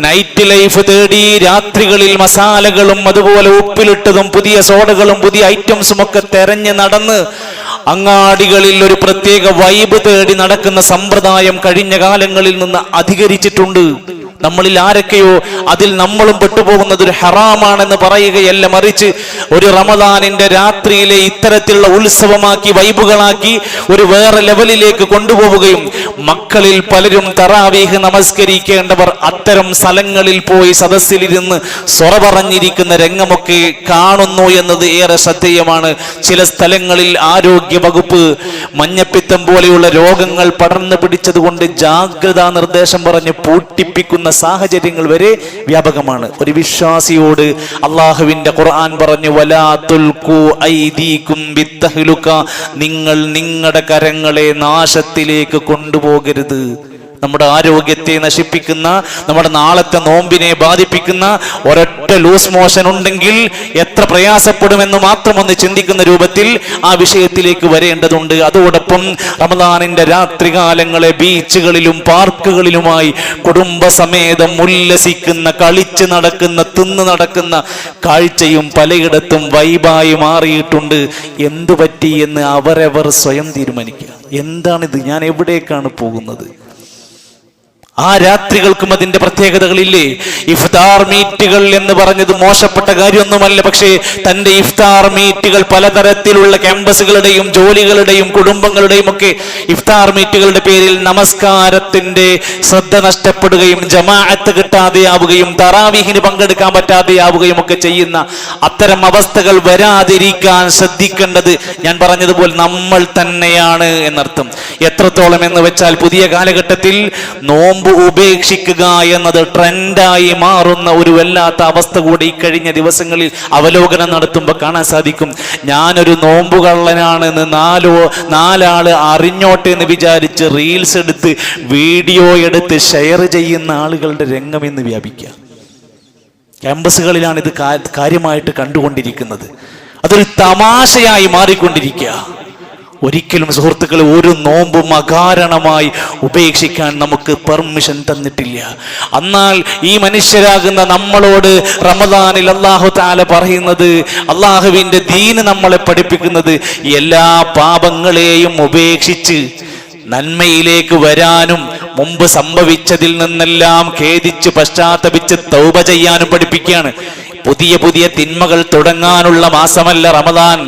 Night life തേടി രാത്രികളിൽ മസാലകളും അതുപോലെ ഉപ്പിലിട്ടതും പുതിയ സോഡകളും പുതിയ ഐറ്റംസും ഒക്കെ തെരഞ്ഞ് നടന്ന് അങ്ങാടികളിൽ ഒരു പ്രത്യേക വൈബ് തേടി നടക്കുന്ന സമ്പ്രദായം കഴിഞ്ഞ കാലങ്ങളിൽ നിന്ന് അധികരിച്ചിട്ടുണ്ട്. നമ്മളിൽ ആരൊക്കെയോ അതിൽ നമ്മളും പെട്ടുപോകുന്നത് ഒരു ഹറാമാണെന്ന് പറയുകയല്ല, മറിച്ച് ഒരു റമദാനിന്റെ രാത്രിയിലെ ഇത്തരത്തിലുള്ള ഉത്സവമാക്കി വൈബുകളാക്കി ഒരു വേറെ ലെവലിലേക്ക് കൊണ്ടുപോവുകയും മക്കളിൽ പലരും തറാവീഹ് നമസ്കരിക്കേണ്ടവർ അത്തരം സ്ഥലങ്ങളിൽ പോയി സദസ്സിലിരുന്ന് സൊറ പറഞ്ഞിരിക്കുന്ന രംഗമൊക്കെ കാണുന്നു എന്നത് ഏറെ ശ്രദ്ധേയമാണ്. ചില സ്ഥലങ്ങളിൽ ആരോഗ്യ വകുപ്പ് മഞ്ഞപ്പിത്തം പോലെയുള്ള രോഗങ്ങൾ പടർന്നു പിടിച്ചതുകൊണ്ട് ജാഗ്രതാ നിർദ്ദേശം പറഞ്ഞ് പൂട്ടിപ്പിക്കുന്ന സാഹചര്യങ്ങൾ വരെ വ്യാപകമാണ്. ഒരു വിശ്വാസിയോട് അള്ളാഹുവിന്റെ ഖുർആൻ പറഞ്ഞു, വലാ തുൽഖു ഐദീകും ബിത്തഹ്ലുക, നിങ്ങൾ നിങ്ങളുടെ കരങ്ങളെ നാശത്തിലേക്ക് കൊണ്ടുപോകരുത്. നമ്മുടെ ആരോഗ്യത്തെ നശിപ്പിക്കുന്ന, നമ്മുടെ നാളത്തെ നോമ്പിനെ ബാധിപ്പിക്കുന്ന ഒരൊറ്റ ലൂസ് മോഷൻ ഉണ്ടെങ്കിൽ എത്ര പ്രയാസപ്പെടുമെന്ന് മാത്രം ഒന്ന് ചിന്തിക്കുന്ന രൂപത്തിൽ ആ വിഷയത്തിലേക്ക് വരേണ്ടതുണ്ട്. അതോടൊപ്പം റമദാനിന്റെ രാത്രികാലങ്ങളെ ബീച്ചുകളിലും പാർക്കുകളിലുമായി കുടുംബസമേതം ഉല്ലസിക്കുന്ന, കളിച്ച് നടക്കുന്ന, തിന്ന് നടക്കുന്ന കാഴ്ചയും പലയിടത്തും വൈബായി മാറിയിട്ടുണ്ട്. എന്തു പറ്റി എന്ന് അവരവർ സ്വയം തീരുമാനിക്കുക. എന്താണിത്? ഞാൻ എവിടേക്കാണ് പോകുന്നത്? ആ രാത്രികൾക്കും അതിന്റെ പ്രത്യേകതകളില്ലേ? ഇഫ്താർ മീറ്റുകൾ എന്ന് പറഞ്ഞത് മോശപ്പെട്ട കാര്യമൊന്നുമല്ല. പക്ഷേ തന്റെ ഇഫ്താർ മീറ്റുകൾ പലതരത്തിലുള്ള ക്യാമ്പസുകളുടെയും ജോലികളുടെയും കുടുംബങ്ങളുടെയും ഒക്കെ ഇഫ്താർ മീറ്റുകളുടെ പേരിൽ നമസ്കാരത്തിന്റെ ശ്രദ്ധ നഷ്ടപ്പെടുകയും ജമാഅത്ത് കിട്ടാതെയാവുകയും തറാവീഹിന് പങ്കെടുക്കാൻ പറ്റാതെയാവുകയും ഒക്കെ ചെയ്യുന്ന അത്തരം അവസ്ഥകൾ വരാതിരിക്കാൻ ശ്രദ്ധിക്കേണ്ടത് ഞാൻ പറഞ്ഞതുപോലെ നമ്മൾ തന്നെയാണ് എന്നർത്ഥം. എത്രത്തോളം എന്ന് വെച്ചാൽ പുതിയ കാലഘട്ടത്തിൽ നോമ്പ് ഉപേക്ഷിക്കുക എന്നത് ട്രെൻഡായി മാറുന്ന ഒരു വല്ലാത്ത അവസ്ഥ കൂടി കഴിഞ്ഞ ദിവസങ്ങളിൽ അവലോകനം നടത്തുമ്പോൾ കാണാൻ സാധിക്കും. ഞാനൊരു നോമ്പുകള്ളനാണെന്ന് നാലാള് അറിഞ്ഞോട്ടെ എന്ന് വിചാരിച്ച് റീൽസ് എടുത്ത് വീഡിയോ എടുത്ത് ഷെയർ ചെയ്യുന്ന ആളുകളുടെ രംഗം എന്ന് വ്യാപിക്കുക. ക്യാമ്പസുകളിലാണ് ഇത് കാര്യമായിട്ട് കണ്ടുകൊണ്ടിരിക്കുന്നത്. അതൊരു തമാശയായി മാറിക്കൊണ്ടിരിക്കുക. ഒരിക്കലും സുഹൃത്തുക്കളെ ഒരു നോമ്പും അകാരണമായി ഉപേക്ഷിക്കാൻ നമുക്ക് പെർമിഷൻ തന്നിട്ടില്ല. എന്നാൽ ഈ മനുഷ്യരാകുന്ന നമ്മളോട് റമദാനിൽ അല്ലാഹു തആല പറയുന്നത്, അല്ലാഹുവിന്റെ ദീൻ നമ്മളെ പഠിപ്പിക്കുന്നത് എല്ലാ പാപങ്ങളെയും ഉപേക്ഷിച്ച് നന്മയിലേക്ക് വരാനും മുമ്പ് സംഭവിച്ചതിൽ നിന്നെല്ലാം ഖേദിച്ച് പശ്ചാത്തപിച്ച് തൗബ ചെയ്യാനും പഠിപ്പിക്കുകയാണ്. പുതിയ പുതിയ തിന്മകൾ തുടങ്ങാനുള്ള മാസമല്ല റമദാൻ.